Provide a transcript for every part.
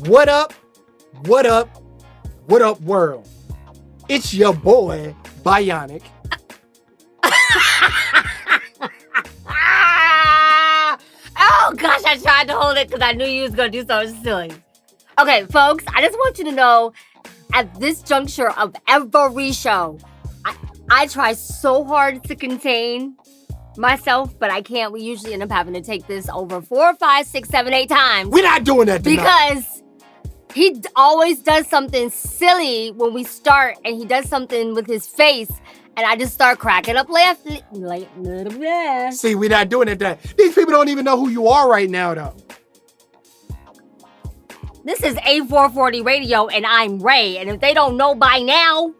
What up? What up? What up, world? It's your boy, Bionic. Oh, gosh, I tried to hold it because I knew you was going to do something silly. Okay, folks, I just want you to know, at this juncture of every show, I try so hard to contain myself, but I can't. We usually end up having to take this over 4, 5, 6, 7, 8 times. We're not doing that tonight. Because he always does something silly when we start, and he does something with his face, and I just start cracking up laughing. See, we're not doing it that. These people don't even know who you are right now, though. This is A-440 Radio, and I'm Ray, and if they don't know by now,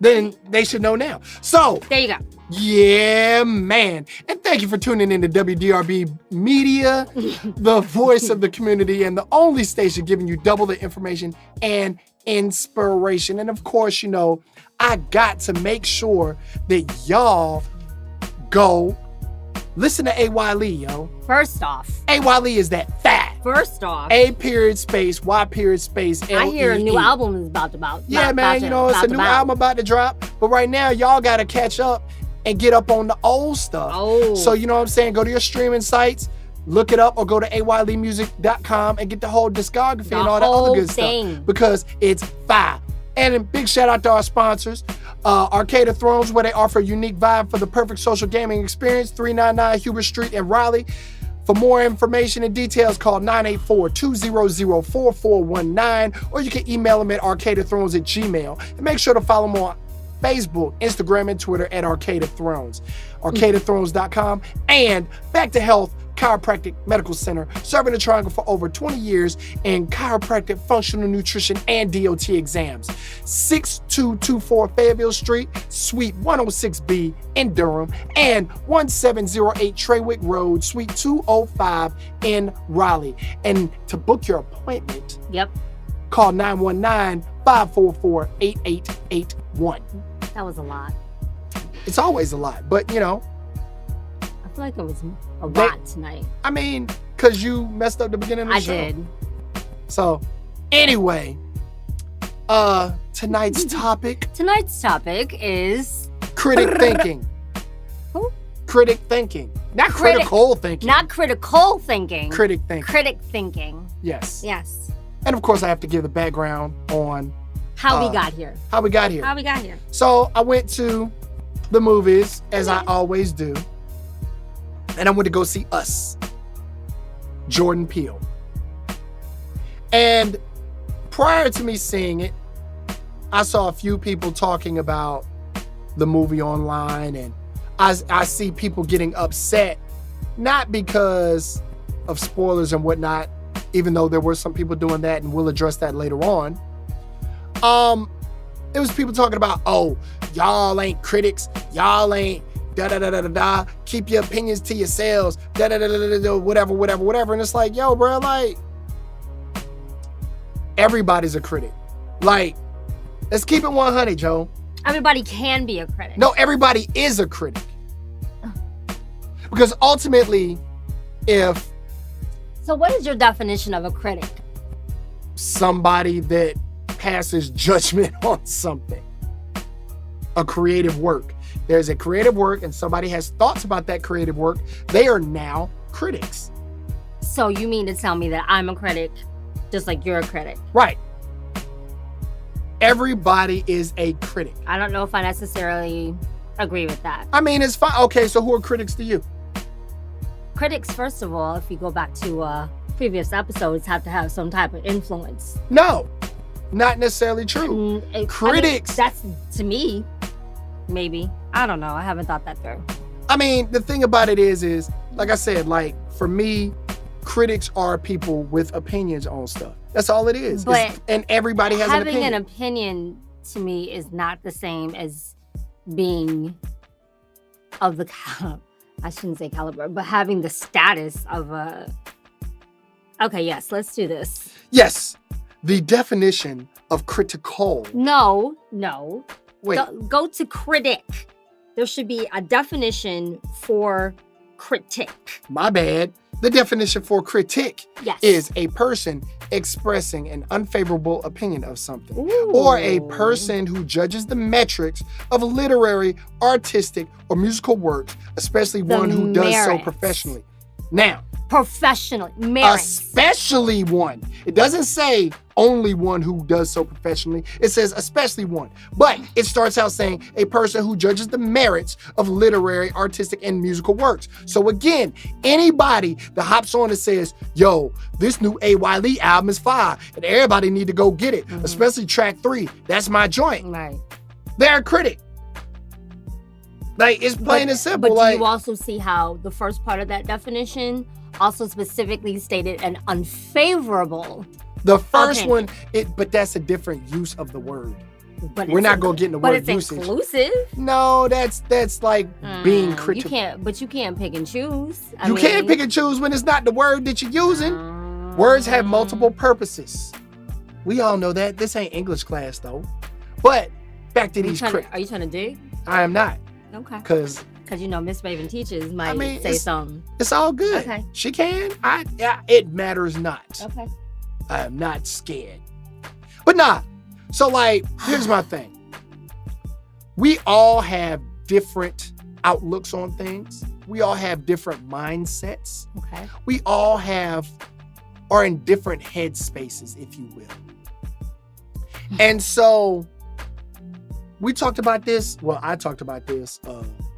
then they should know now. So, there you go. Yeah, man. And thank you for tuning in to WDRB Media, the voice of the community and the only station giving you double the information and inspiration. And of course, you know, I got to make sure that y'all go listen to A.Y. Lee, yo. First off. A.Y. Lee is that fat. First off. A.space, Y.space, L-E-E. I hear a new album is about to drop. Yeah, man, you know, it's a new album about to drop. But right now, y'all got to catch up and get up on the old stuff. Oh. So, you know what I'm saying? Go to your streaming sites, look it up, or go to ayleemusic.com and get the whole discography and all that other good stuff. Because it's fire. And a big shout out to our sponsors, Arcade of Thrones, where they offer a unique vibe for the perfect social gaming experience, 399 Hubert Street in Raleigh. For more information and details, call 984-200-4419, or you can email them at arcadeofthrones@gmail. And make sure to follow them on Facebook, Instagram, and Twitter at Arcade of Thrones, arcadeofthrones.com, and Back to Health Chiropractic Medical Center, serving the Triangle for over 20 years in chiropractic, functional nutrition, and DOT exams. 6224 Fayetteville Street, Suite 106B in Durham, and 1708 Treywick Road, Suite 205 in Raleigh. And to book your appointment, call 919-544-8881. That was a lot. It's always a lot, but you know. I feel like it was a lot tonight. I mean, because you messed up the beginning of the show. I did. So, anyway, tonight's topic. Tonight's topic is critic thinking. Who? Critic thinking. Not critical thinking. Not critical thinking. Critic thinking. Critic thinking. Yes. Yes. And of course, I have to give the background on how we got here. How we got here. How we got here. So, I went to the movies, as I always do. And I went to go see Us, Jordan Peele. And prior to me seeing it, I saw a few people talking about the movie online, and I see people getting upset, not because of spoilers and whatnot, even though there were some people doing that, and we'll address that later on. It was people talking about, oh, y'all ain't critics, y'all ain't da-da-da-da-da-da, keep your opinions to yourselves, da-da-da-da-da-da, whatever. And it's like, yo, bro, like, everybody's a critic. Like, let's keep it 100, Joe. Everybody can be a critic. No, everybody is a critic. Because ultimately, if... So what is your definition of a critic? Somebody that passes judgment on something. A creative work. There's a creative work and somebody has thoughts about that creative work. They are now critics. So you mean to tell me that I'm a critic just like you're a critic? Right. Everybody is a critic. I don't know if I necessarily agree with that. I mean, it's fine. Okay, so who are critics to you? Critics, first of all, if you go back to previous episodes, have to have some type of influence. No, not necessarily true. Critics. I mean, that's, to me, maybe. I don't know. I haven't thought that through. I mean, the thing about it is, like I said, like, for me, critics are people with opinions on stuff. That's all it is. But and everybody has an opinion. Having an opinion, to me, is not the same as being of the, I shouldn't say caliber, but having the status of a... Okay, yes, let's do this. Yes. The definition of critical. No. Wait. Go to critic. There should be a definition for critic. My bad. The definition for critic Yes. is a person expressing an unfavorable opinion of something, Ooh. or a person who judges the metrics of literary, artistic, or musical works, especially The one who does so merits. professionally. Now, Professionally. Merits. especially one. It doesn't say only one who does so professionally. It says especially one. But it starts out saying a person who judges the merits of literary, artistic, and musical works. So again, anybody that hops on and says, yo, this new A-Y-Lee album is fire, and everybody need to go get it, especially track 3. That's my joint. Right. They're a critic. Like, it's plain and simple. But do like, you also see how the first part of that definition also specifically stated an unfavorable? the first opinion. one, but that's a different use of the word. But We're it's not gonna get in the but word it's usage. inclusive. No, that's like being critical. You can't pick and choose. You can't pick and choose when it's not the word that you're using. Words have multiple purposes. We all know that. This ain't English class though. But back to these critics. Are you trying to dig? I am not, Okay. because Because you know Miss Raven teachers might say it's- something. it's all good. Okay. She can. It matters not. Okay. I am not scared. But nah. So like, here's my thing. We all have different outlooks on things. We all have different mindsets. Okay. We all are in different headspaces, if you will. And so we talked about this. Well, I talked about this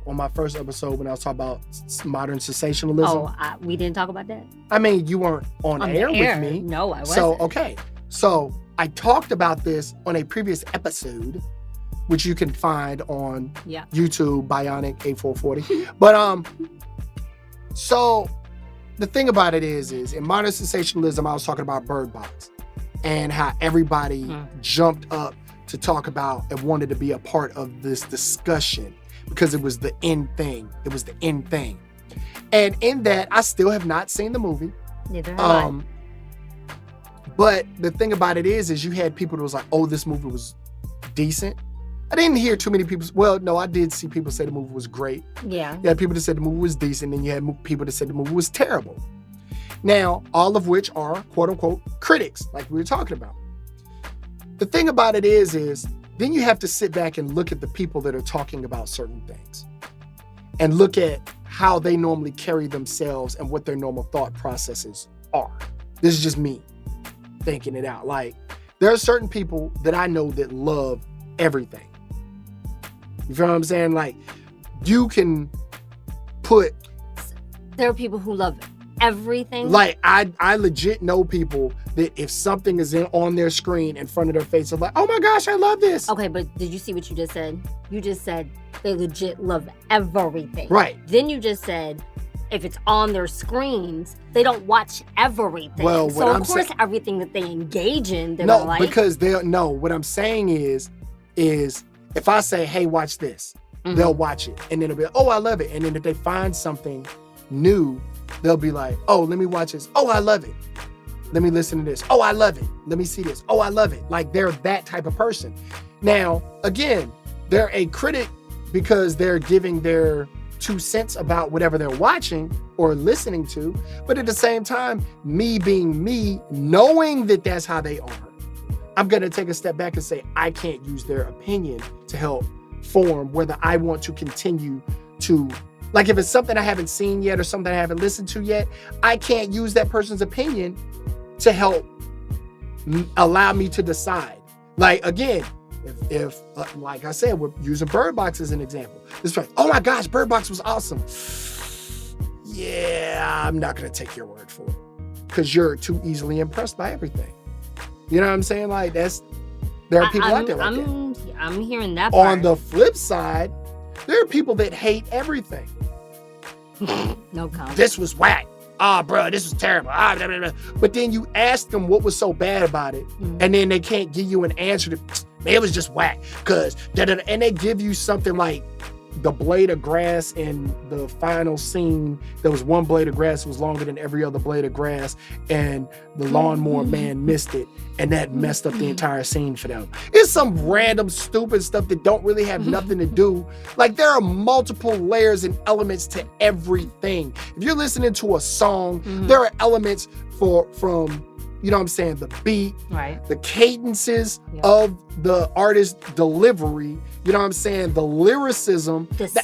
on my first episode when I was talking about modern sensationalism. Oh, we didn't talk about that? I mean, you weren't on On air the air. with me. No, I wasn't. So, okay. So I talked about this on a previous episode, which you can find on Yeah. YouTube, Bionic A-440. But so the thing about it is in modern sensationalism, I was talking about Bird Box and how everybody jumped up to talk about and wanted to be a part of this discussion because it was the end thing. It was the end thing. And in that, I still have not seen the movie. Neither have I. But the thing about it is you had people that was like, oh, this movie was decent. I didn't hear too many people. Well, no, I did see people say the movie was great. Yeah. You had people that said the movie was decent, and you had people that said the movie was terrible. Now, all of which are quote unquote critics, like we were talking about. The thing about it is then you have to sit back and look at the people that are talking about certain things and look at how they normally carry themselves and what their normal thought processes are. This is just me thinking it out. Like, there are certain people that I know that love everything. You feel what I'm saying? Like, you can put... There are people who love everything. Like, I legit know people that if something is on their screen in front of their face, they're like, oh my gosh, I love this. Okay, but did you see what you just said? You just said they legit love everything. Right. Then you just said if it's on their screens, they don't watch everything. Well, so of course everything that they engage in, they're like. Because what I'm saying is if I say, hey, watch this, they'll watch it. And then they'll be like, oh, I love it. And then if they find something new, they'll be like, oh, let me watch this. Oh, I love it. Let me listen to this. Oh, I love it. Let me see this. Oh, I love it. Like, they're that type of person. Now, again, they're a critic because they're giving their 2 cents about whatever they're watching or listening to. But at the same time, me being me, knowing that that's how they are, I'm going to take a step back and say, I can't use their opinion to help form whether I want to continue to, like, if it's something I haven't seen yet or something I haven't listened to yet, I can't use that person's opinion to help allow me to decide. Like, again, if like I said, we're using Bird Box as an example. It's like, oh my gosh, Bird Box was awesome. Yeah, I'm not going to take your word for it because you're too easily impressed by everything. You know what I'm saying? Like, there are people out there like that. I'm hearing that part. On the flip side, there are people that hate everything. No comment. This was whack. Ah, bro, this was terrible. Ah, blah, blah, blah. But then you ask them what was so bad about it, and then they can't give you an answer to, man, it was just whack. And they give you something like the blade of grass in the final scene, there was one blade of grass that was longer than every other blade of grass, and the lawnmower man missed it, and that messed up the entire scene for them. It's some random stupid stuff that don't really have nothing to do. Like, there are multiple layers and elements to everything. If you're listening to a song, there are elements from, you know what I'm saying, the beat, right, the cadences of the artist's delivery, you know what I'm saying, the lyricism, the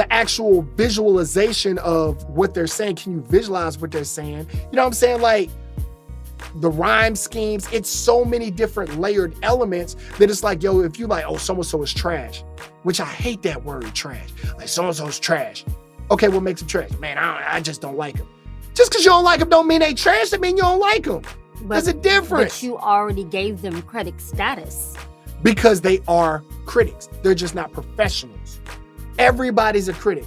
actual visualization of what they're saying. Can you visualize what they're saying? You know what I'm saying? Like, the rhyme schemes, it's so many different layered elements that it's like, yo, if you like, oh, so-and-so is trash, which I hate that word, trash. Like, so-and-so's trash. Okay, what makes him trash? Man, I just don't like him. Just because you don't like them don't mean they trash. That mean you don't like them. There's a difference. But you already gave them critic status. Because they are critics. They're just not professionals. Everybody's a critic.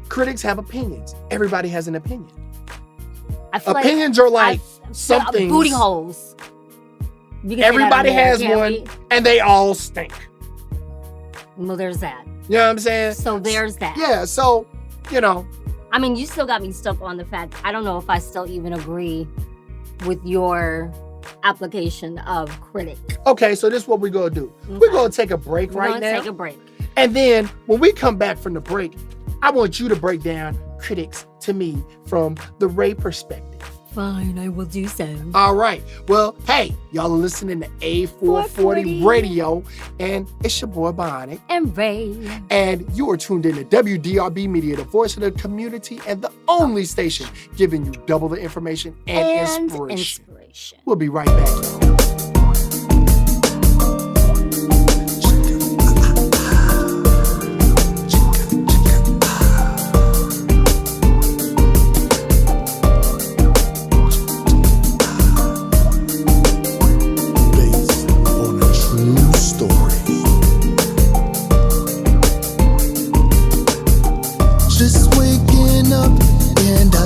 Critics have opinions. Everybody has an opinion. Opinions are like something. Booty holes. Everybody has one, and they all stink. Well, there's that. You know what I'm saying? So there's that. Yeah, so, you know. I mean, you still got me stuck on the fact, I don't know if I still even agree with your application of critic. Okay, so this is what we're going to do. Okay. We're going to take a break right now. We're going to take a break. And then when we come back from the break, I want you to break down critics to me from the Ray perspective. Fine, I will do so. All right. Well, hey, y'all are listening to A-440 Radio, and it's your boy Bionic. And Ray. And you are tuned in to WDRB Media, the voice of the community, and the only station giving you double the information and inspiration. We'll be right back, y'all.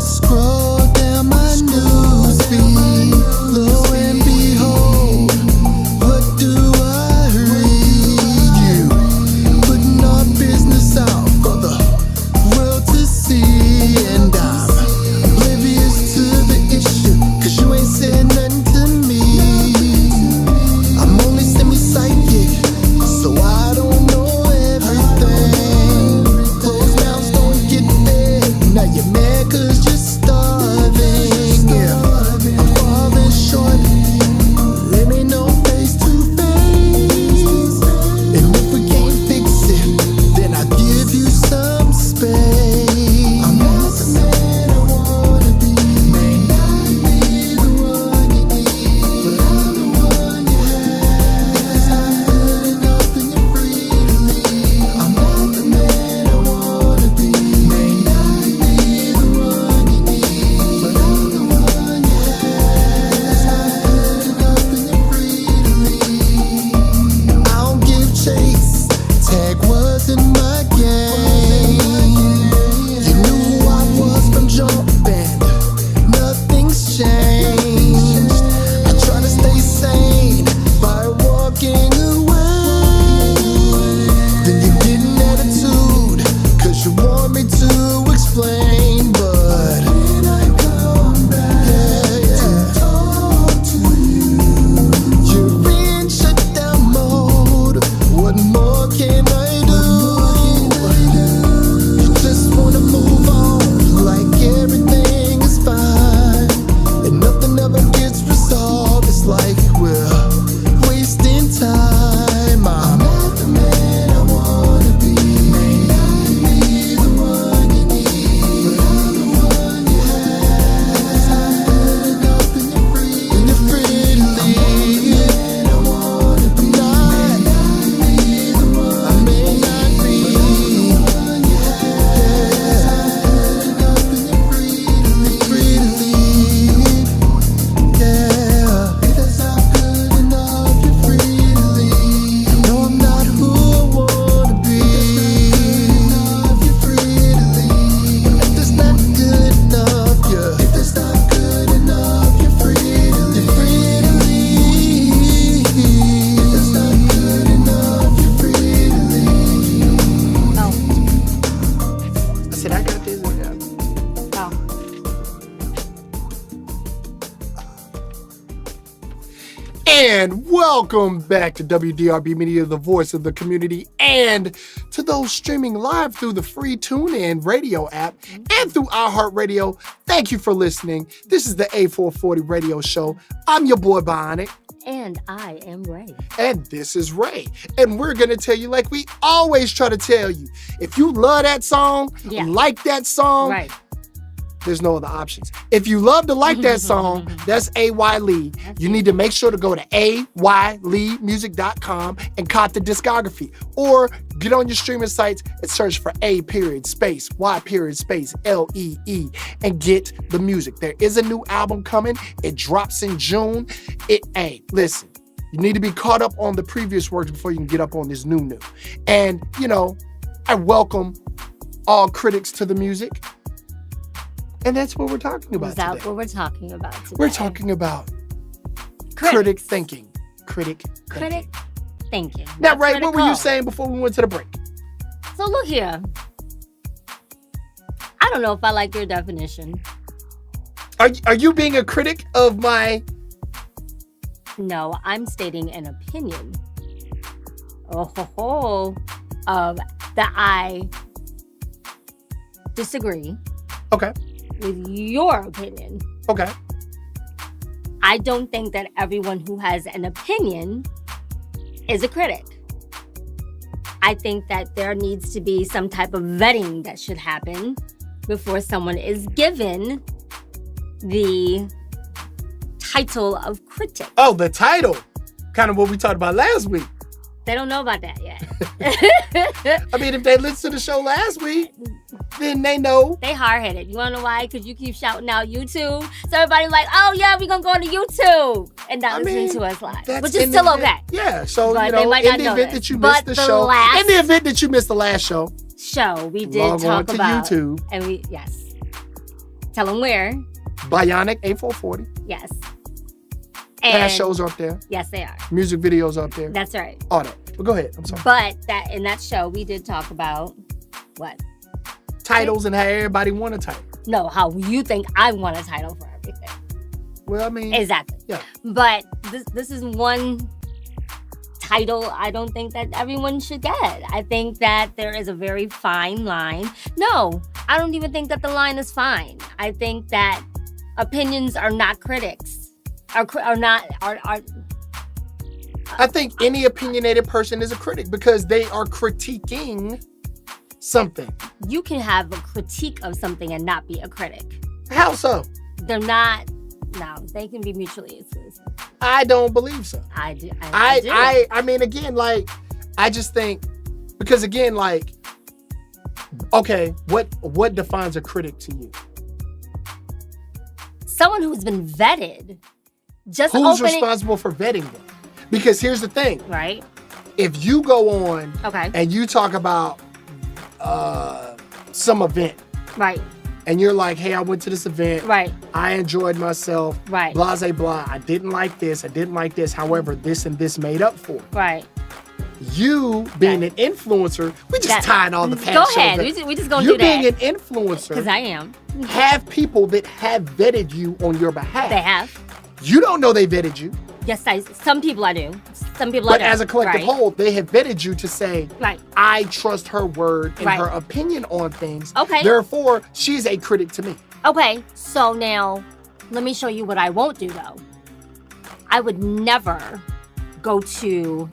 Scroll down my newsfeed, lo and behold. And welcome back to WDRB Media, the voice of the community, and to those streaming live through the free TuneIn radio app and through iHeartRadio. Thank you for listening. This is the A-440 radio show. I'm your boy Bionic. And I am Ray. And this is Ray. And we're going to tell you, like we always try to tell you, if you love that song, like that song, right. There's no other options. If you love to like that song, that's A.Y. Lee. You need to make sure to go to ayleemusic.com and cop the discography. Or get on your streaming sites and search for A.Y.Lee and get the music. There is a new album coming. It drops in June. Listen, you need to be caught up on the previous works before you can get up on this new. And, I welcome all critics to the music. And that's what we're talking about today. That's what we're talking about today. We're talking about critic thinking. Critic thinking. Now, Ray, what were you saying before we went to the break? So look here. I don't know if I like your definition. Are you being a critic of my... No, I'm stating an opinion. That I disagree. Okay. With your opinion. Okay. I don't think that everyone who has an opinion is a critic. I think that there needs to be some type of vetting that should happen before someone is given the title of critic. Oh, the title. Kind of what we talked about last week. They don't know about that yet. I mean, if they listened to the show last week, then they know. They hard-headed. You want to know why? Because you keep shouting out YouTube. So everybody's like, oh, yeah, we're going to go to YouTube and not listen to us live. Which is still okay. Yeah, so, but they might in not the know event this. that you missed the show, in the event that you missed the last show, we did talk about YouTube. And tell them where. Bionic A-440. Yes. Past shows are up there. Yes, they are. Music videos are up there. That's right. All that. But go ahead. I'm sorry. But in that show, we did talk about what? Titles and how everybody want a title. No, how you think I want a title for everything. Well, I mean. Exactly. Yeah. But this is one title I don't think that everyone should get. I think that there is a very fine line. No, I don't even think that the line is fine. I think that opinions are not critics. I think any opinionated person is a critic because they are critiquing something. You can have a critique of something and not be a critic. How so? They're not. No, they can be mutually exclusive. I don't believe so. I do. I mean, again, I just think because again, okay, what defines a critic to you? Someone who's been vetted. Who's responsible for vetting them? Because here's the thing. Right. If you go on and you talk about some event. Right. And you're like, hey, I went to this event. Right. I enjoyed myself. Right. Blah, blah, blah. I didn't like this. I didn't like this. However, this and this made up for it. Right. You being an influencer, we just tying all the past Go ahead. We just gonna do that. You being an influencer. Because I am. Have people that have vetted you on your behalf. They have. You don't know they vetted you. Yes, some people I do. Some people I don't. But as a collective whole, they have vetted you to say, I trust her word and her opinion on things. Okay. Therefore, she's a critic to me. Okay, so now let me show you what I won't do though. I would never go to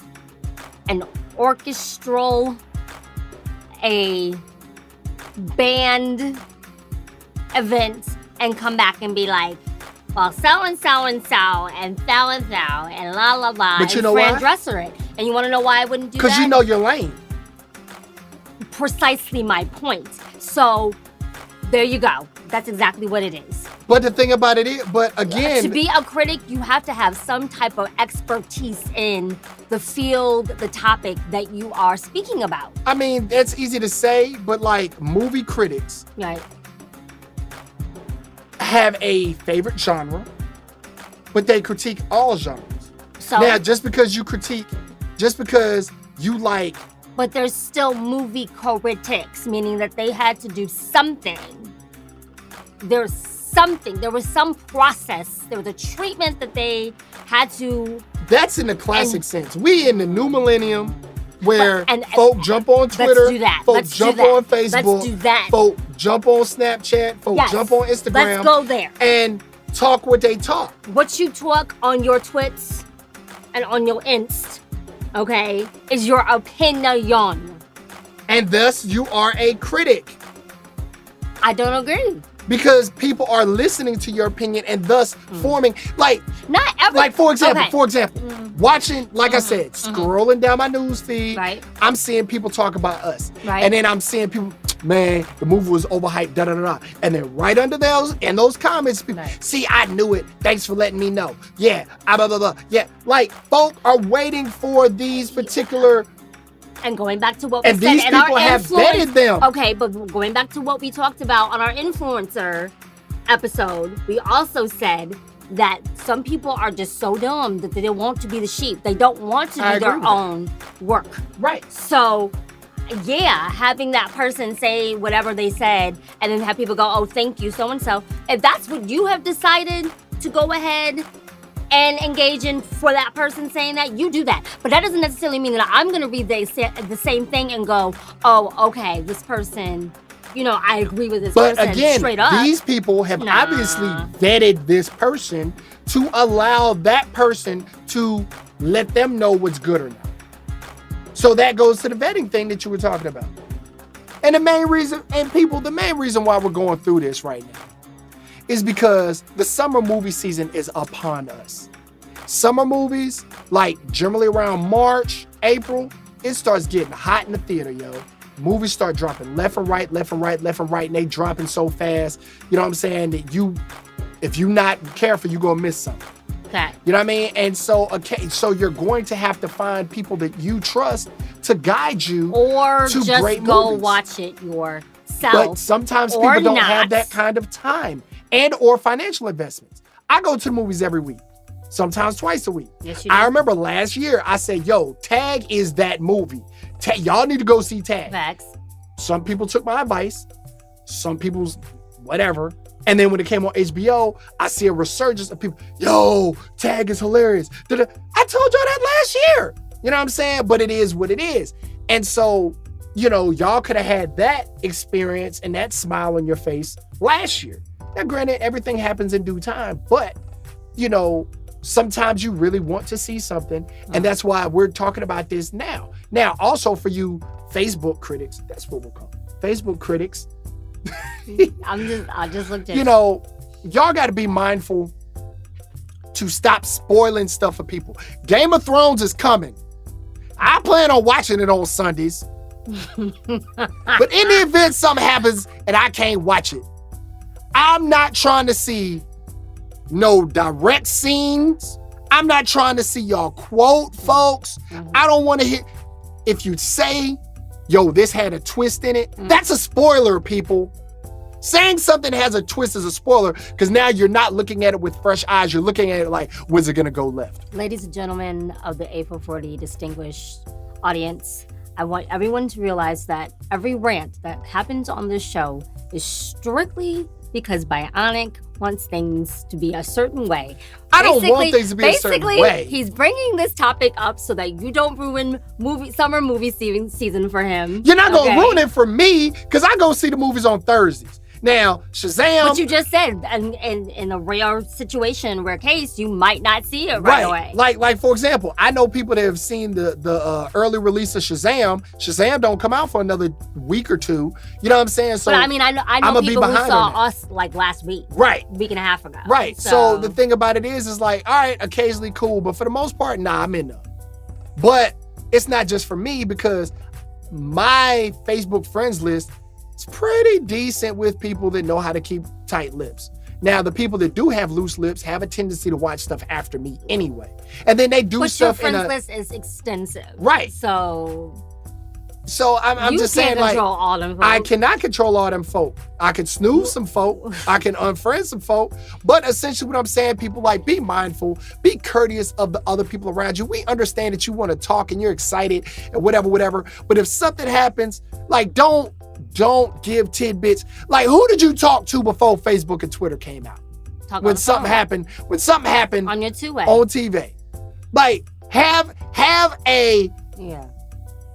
an orchestral, a band event and come back and be like, well, so and so and so and so and so and la la la. But you know why? Dresser it. And you want to know why I wouldn't do that? Because you know your lane. Precisely my point. So there you go. That's exactly what it is. But the thing about it is, but again, to be a critic, you have to have some type of expertise in the field, the topic that you are speaking about. I mean, that's easy to say, but like movie critics have a favorite genre, but they critique all genres. So now, just because you like. But there's still movie critics, meaning that they had to do something. There's something. There was some process. There was a treatment that they had to. That's in the classic sense. We in the new millennium where and folk jump on Twitter, let's do that. folk Let's jump do that. on Facebook, Let's do that. folk jump on Snapchat, folk Yes. jump on Instagram. Let's go there. And talk what they talk. What you talk on your twits and on your Inst, okay, is your opinion. And thus you are a critic. I don't agree. Because people are listening to your opinion and thus forming, like, Not every. like for example, Okay. watching, like I said, scrolling down my news feed, Right. I'm seeing people talk about us. Right. And then I'm seeing people, man, the movie was overhyped, da da da da. And then right under those, in those comments, people, Right. see, I knew it. Thanks for letting me know. Yeah, blah, blah, blah. Yeah, like, folk are waiting for these particular. And going back to what we And said these in our people have influence, vetted them. Okay, but going back to what we talked about on our influencer episode, we also said that some people are just so dumb that they want to be the sheep. They don't want to I do agree their with that. own work. Right. So, yeah, having that person say whatever they said and then have people go, oh, thank you, so-and-so. If that's what you have decided to go ahead and engage in for that person saying that, you do that. But that doesn't necessarily mean that I'm going to read the same thing and go, oh, okay, this person, I agree with this But person again, straight up. these people have Nah. obviously vetted this person to allow that person to let them know what's good or not. So that goes to the vetting thing that you were talking about. And the main reason why we're going through this right now is because the summer movie season is upon us. Summer movies, like generally around March, April, it starts getting hot in the theater, yo. Movies start dropping left and right, and they dropping so fast, you know what I'm saying, that if you're not careful, you're gonna miss something. Okay. You know what I mean? And so you're going to have to find people that you trust to guide you Or to just great go movies. watch it yourself. But sometimes or people don't have not. that kind of time and or financial investments. I go to the movies every week, sometimes twice a week. Yes, you do. I remember last year I said, yo, Tag is that movie. Y'all need to go see Tag. Facts. Some people took my advice, some people's whatever. And then when it came on HBO, I see a resurgence of people, yo, Tag is hilarious. I told y'all that last year. You know what I'm saying? But it is what it is. And so, y'all could have had that experience and that smile on your face last year. Now, granted, everything happens in due time, but, sometimes you really want to see something. And that's why we're talking about this now. Now, also for you Facebook critics, that's what we're calling Facebook critics. I just looked at y'all got to be mindful to stop spoiling stuff for people. Game of Thrones is coming. I plan on watching it on Sundays. But in the event something happens and I can't watch it, I'm not trying to see no direct scenes. I'm not trying to see y'all quote folks. I don't want to hear, if you say, yo, this had a twist in it, that's a spoiler, people. Saying something has a twist is a spoiler because now you're not looking at it with fresh eyes. You're looking at it like, when's it going to go left? Ladies and gentlemen of the A-440 distinguished audience, I want everyone to realize that every rant that happens on this show is strictly because Bionic wants things to be a certain way. I don't want things to be a certain way. Basically, he's bringing this topic up so that you don't ruin summer movie season for him. You're not going to ruin it for me because I go see the movies on Thursdays. Now, Shazam. But you just said, in a rare situation, rare case, you might not see it right away. Like for example, I know people that have seen the early release of Shazam. Shazam don't come out for another week or two. You know what I'm saying? So but I mean, I know people who saw us like last week. Right. Week and a half ago. Right. So the thing about it is like, all right, occasionally cool, but for the most part, nah, I'm in there. But it's not just for me because my Facebook friends list, it's pretty decent with people that know how to keep tight lips. Now, the people that do have loose lips have a tendency to watch stuff after me anyway. And then they do but stuff your friends list is extensive. Right. So I'm just saying, like, all them folks. I cannot control all them folk. I can snooze some folk. I can unfriend some folk. But essentially what I'm saying, people, like, be mindful, be courteous of the other people around you. We understand that you want to talk and you're excited and whatever. But if something happens, like, don't Don't give tidbits. Like, who did you talk to before Facebook and Twitter came out? Talk When something happened on your two-way. on TV. Like, have a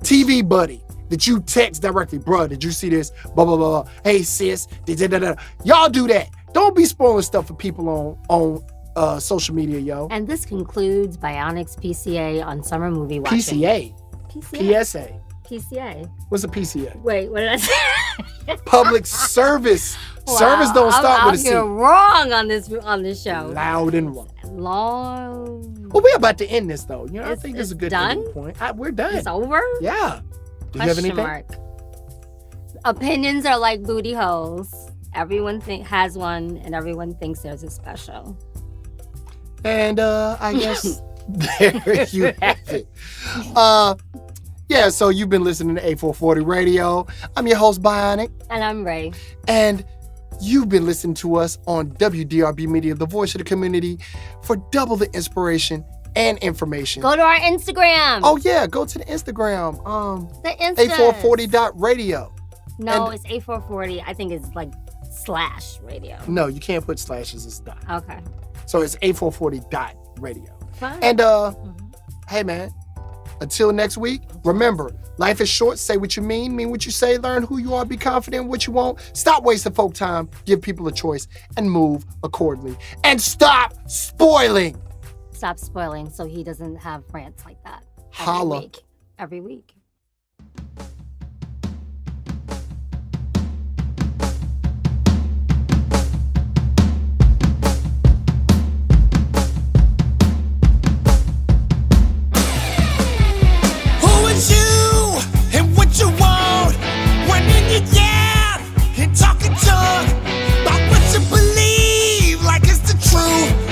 TV buddy that you text directly. Bruh, did you see this? Blah, blah, blah, blah. Hey, sis. Da-da-da-da. Y'all do that. Don't be spoiling stuff for people on social media, yo. And this concludes Bionic's PCA on summer movie watching. PCA. PSA. PCA. What's a PCA? Wait, what did I say? Public service. Wow, Service don't start with a C. You're wrong on this show. Loud and wrong. Long. Well, we're about to end this, though. You know, I think this is a good done? ending point. We're done. It's over? Yeah. Do you have anything? Mark. Opinions are like booty holes. Everyone has one, and everyone thinks theirs is special. And I guess there you have it. Yeah, so you've been listening to A440 Radio. I'm your host, Bionic. And I'm Ray. And you've been listening to us on WDRB Media, the voice of the community, for double the inspiration and information. Go to our Instagram. Oh, yeah, go to the Instagram. The Insta. A440.radio. No, it's A440. I think it's like /radio. No, you can't put slashes, it's dot. Okay. So it's A440.radio. Fine. And hey man, until next week, remember, life is short, say what you mean what you say, learn who you are, be confident in what you want, stop wasting folk time, give people a choice, and move accordingly. And stop spoiling. Stop spoiling so he doesn't have rants like that. Holla. Every week. Talking junk about what you believe like it's the truth.